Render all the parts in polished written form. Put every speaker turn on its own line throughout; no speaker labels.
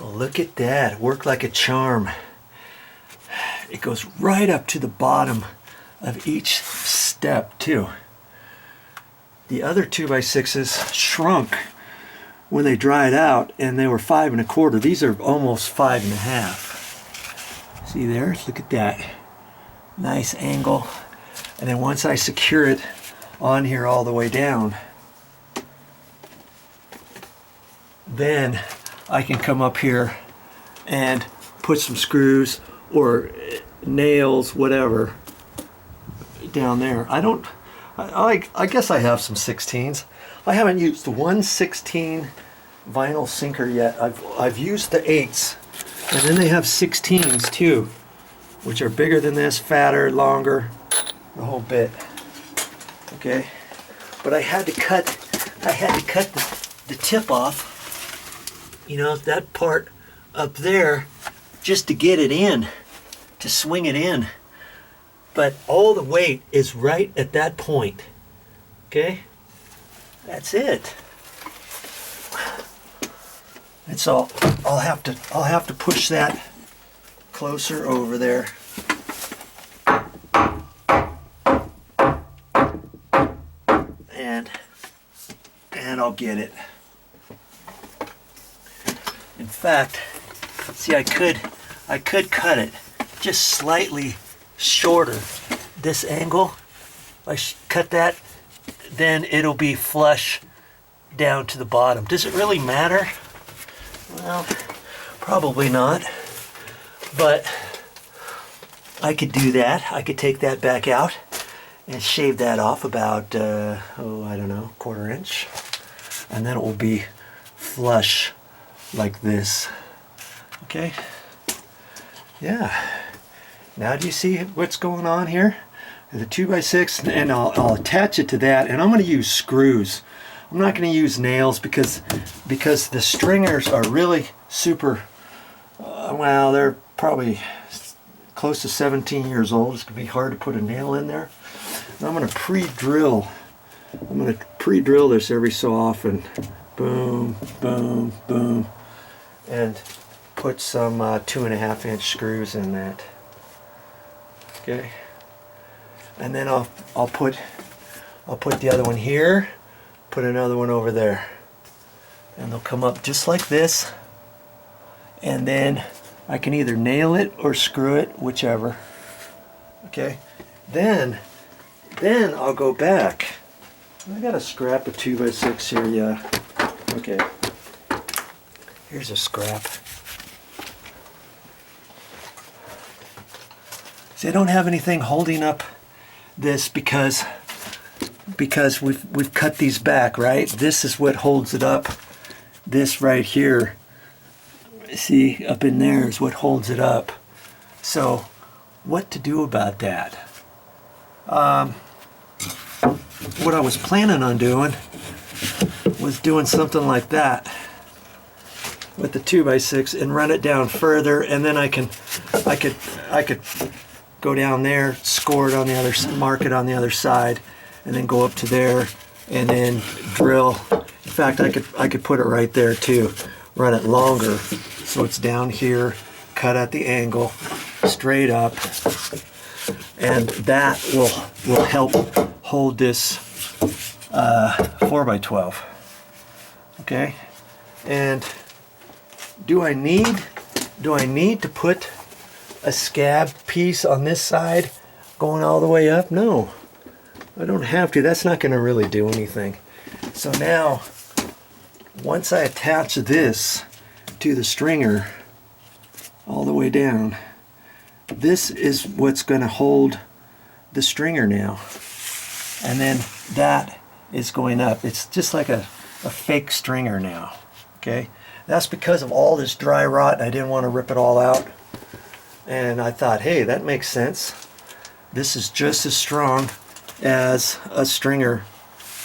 Well, look at that, worked like a charm. It goes right up to the bottom of each step too. The other 2x6s shrunk when they dried out, and they were 5 1/4. These are almost 5 1/2. See there? Look at that. Nice angle. And then once I secure it on here all the way down, then I can come up here and put some screws or nails, whatever, down there. I guess I have some 16s. I haven't used one 16 vinyl sinker yet. I've used the 8s, and then they have 16s too, which are bigger than this, fatter, longer, the whole bit. Okay, but I had to cut the tip off. You know, that part up there, just to get it in, to swing it in. But all the weight is right at that point. Okay, that's it. And so I'll have to push that closer over there. And I'll get it. In fact, see, I could cut it just slightly shorter. This angle, if I cut that, then it'll be flush down to the bottom. Does it really matter? Well, probably not. But I could do that. I could take that back out and shave that off about, I don't know, 1/4 inch. And then it will be flush like this. Okay? Yeah. Now do you see what's going on here? The 2x6, and I'll attach it to that, and I'm going to use screws. I'm not going to use nails because the stringers are really super, well, they're probably close to 17 years old. It's going to be hard to put a nail in there. And I'm going to pre-drill. I'm going to pre-drill this every so often. Boom, boom, boom. And put some 2.5 inch screws in that. Okay. And then I'll put the other one here, put another one over there. And they'll come up just like this. And then I can either nail it or screw it, whichever. Okay. Then I'll go back. I got a scrap of 2x6 here, yeah. Okay. Here's a scrap. See, I don't have anything holding up this because we've cut these back, right? This is what holds it up. This right here, see, up in there is what holds it up. So, what to do about that? What I was planning on doing was doing something like that with the 2x6 and run it down further, and then I could go down there, score it on the other, mark it on the other side, and then go up to there and then drill. In fact, I could put it right there too, run it longer so it's down here, cut at the angle, straight up, and that will help hold this 4x12. Okay, and do I need to put a scab piece on this side going all the way up? No, I don't have to. That's not going to really do anything. So now, once I attach this to the stringer all the way down, this is what's going to hold the stringer now. And then that is going up. It's just like a fake stringer now. Okay, that's because of all this dry rot. I didn't want to rip it all out. And I thought, hey, that makes sense. This is just as strong as a stringer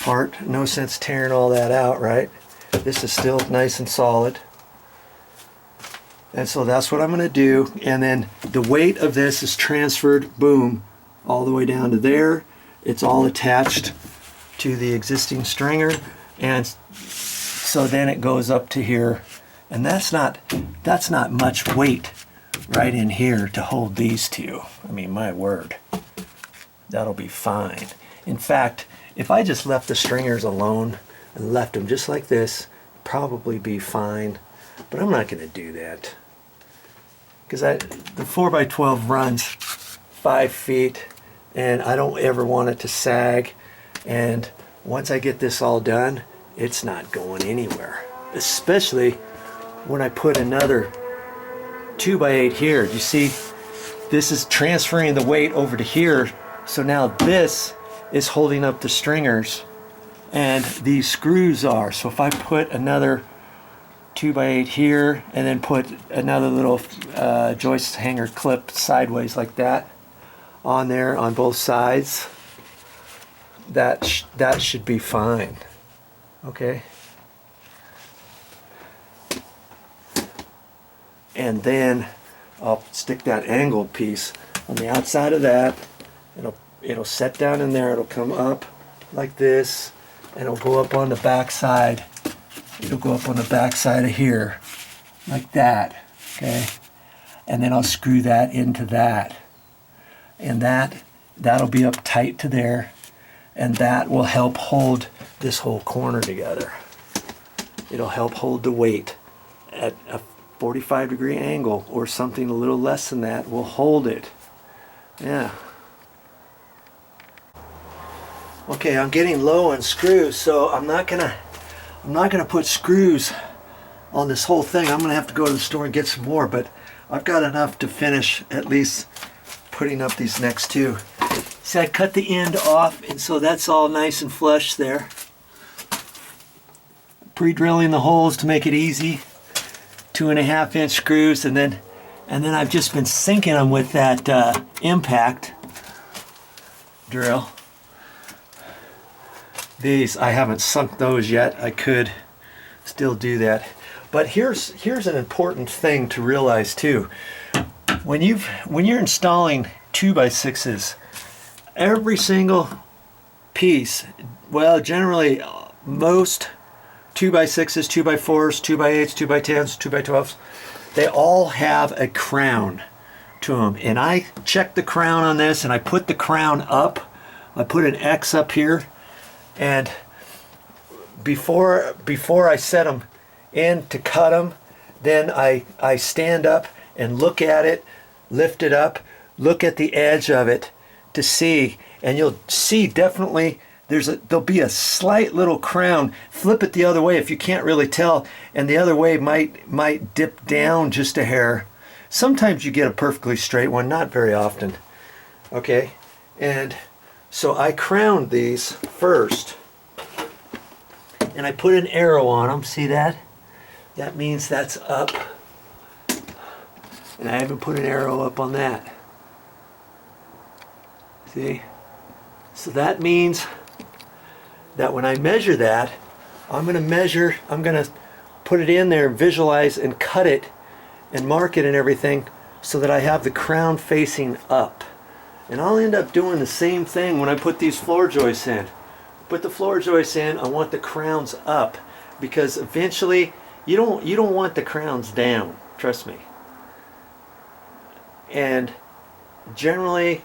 part. No sense tearing all that out, right? This is still nice and solid. And so that's what I'm going to do. And then the weight of this is transferred, boom, all the way down to there. It's all attached to the existing stringer. And so then it goes up to here And that's not much weight right in here to hold these two. I mean, my word, that'll be fine. In fact, if I just left the stringers alone and left them just like this, probably be fine. But I'm not going to do that, because the 4x12 runs 5 feet, and I don't ever want it to sag. And once I get this all done, it's not going anywhere. Especially when I put another 2x8 here. You see, this is transferring the weight over to here. So now this is holding up the stringers, and these screws are. So if I put another 2x8 here and then put another little joist hanger clip sideways like that on there on both sides, that should be fine. Okay. And then I'll stick that angled piece on the outside of that. It'll set down in there. It'll come up like this, and it'll go up on the back side. It'll go up on the back side of here, like that. Okay, and then I'll screw that into that, and that'll be up tight to there, and that will help hold this whole corner together. It'll help hold the weight at a 45-degree angle, or something a little less than that will hold it. Yeah. Okay, I'm getting low on screws, so I'm not gonna put screws on this whole thing. I'm gonna have to go to the store and get some more, but I've got enough to finish at least putting up these next two. See, I cut the end off, and so that's all nice and flush there. Pre-drilling the holes to make it easy. 2.5-inch screws, and then I've just been sinking them with that impact drill. These, I haven't sunk those yet. I could still do that. But here's an important thing to realize too. When you're installing 2x6s, every single piece, well, generally most 2x6s, 2x4s, 2x8s, 2x10s, 2x12s, they all have a crown to them. And I checked the crown on this, and I put the crown up. I put an X up here. And before I set them in to cut them, then I stand up and look at it, lift it up, look at the edge of it to see, and you'll see definitely there'll be a slight little crown. Flip it the other way if you can't really tell, and the other way might dip down just a hair. Sometimes you get a perfectly straight one, not very often. Okay, and so I crowned these first, and I put an arrow on them. See that? That means that's up. And I haven't put an arrow up on that. See? So that means that when I measure that, I'm going to put it in there, visualize and cut it and mark it and everything so that I have the crown facing up. And I'll end up doing the same thing when I put these floor joists in. Put the floor joists in, I want the crowns up, because eventually you don't want the crowns down, trust me. And generally,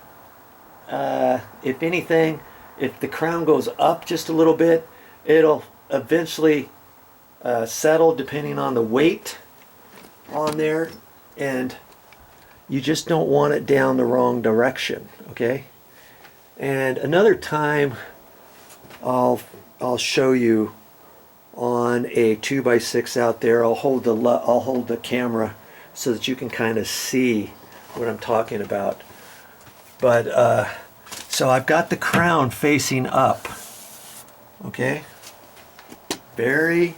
if anything, if the crown goes up just a little bit, it'll eventually settle depending on the weight on there, and you just don't want it down the wrong direction, okay? And another time I'll show you on a 2x6 out there. I'll hold the camera so that you can kind of see what I'm talking about. But so I've got the crown facing up, okay? Very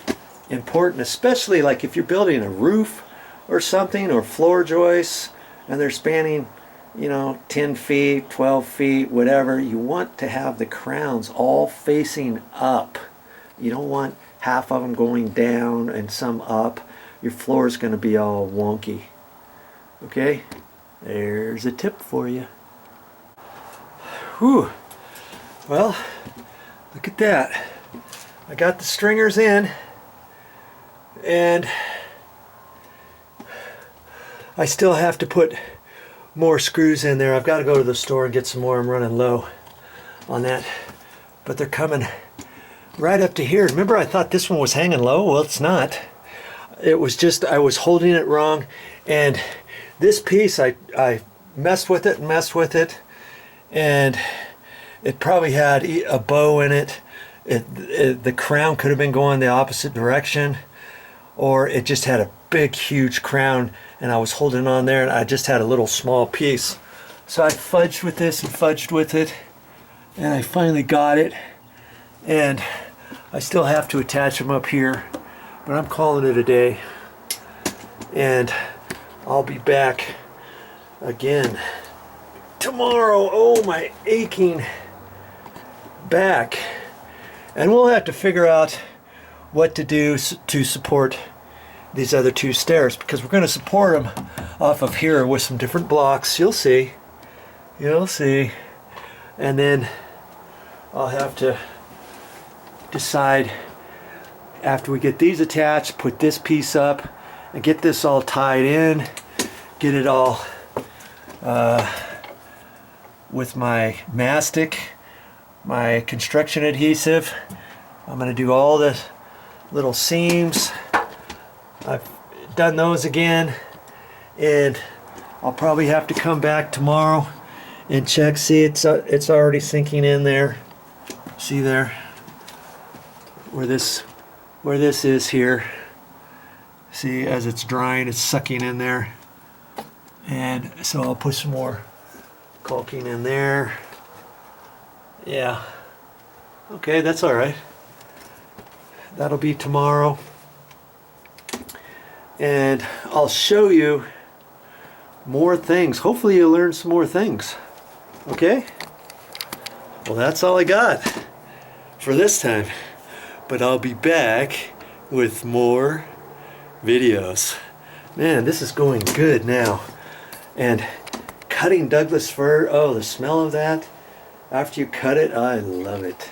important, especially like if you're building a roof or something, or floor joists, and they're spanning, 10 feet, 12 feet, whatever. You want to have the crowns all facing up. You don't want half of them going down and some up. Your floor is going to be all wonky. Okay, there's a tip for you. Whew. Well, look at that. I got the stringers in, and I still have to put more screws in there. I've got to go to the store and get some more. I'm running low on that. But they're coming right up to here. Remember, I thought this one was hanging low? Well, it's not. It was just, I was holding it wrong. And this piece, I messed with it and messed with it. And it probably had a bow in it. The crown could have been going the opposite direction. Or it just had a big, huge crown. And I was holding on there and I just had a little small piece. So I fudged with this and fudged with it. And I finally got it. And I still have to attach them up here. But I'm calling it a day. And I'll be back again tomorrow. Oh, my aching back. And we'll have to figure out what to do to support these other two stairs, because we're going to support them off of here with some different blocks. You'll see. You'll see. And then I'll have to decide after we get these attached, put this piece up and get this all tied in, get it all with my mastic, my construction adhesive. I'm going to do all the little seams. I've done those again, and I'll probably have to come back tomorrow and check. See, it's already sinking in there. See there where this is here. See, as it's drying, it's sucking in there. And so I'll put some more caulking in there. Yeah. Okay, that's all right. That'll be tomorrow. And I'll show you more things. Hopefully you'll learn some more things. Okay? Well, that's all I got for this time. But I'll be back with more videos. Man, this is going good now. And cutting Douglas fir, oh, the smell of that after you cut it, I love it.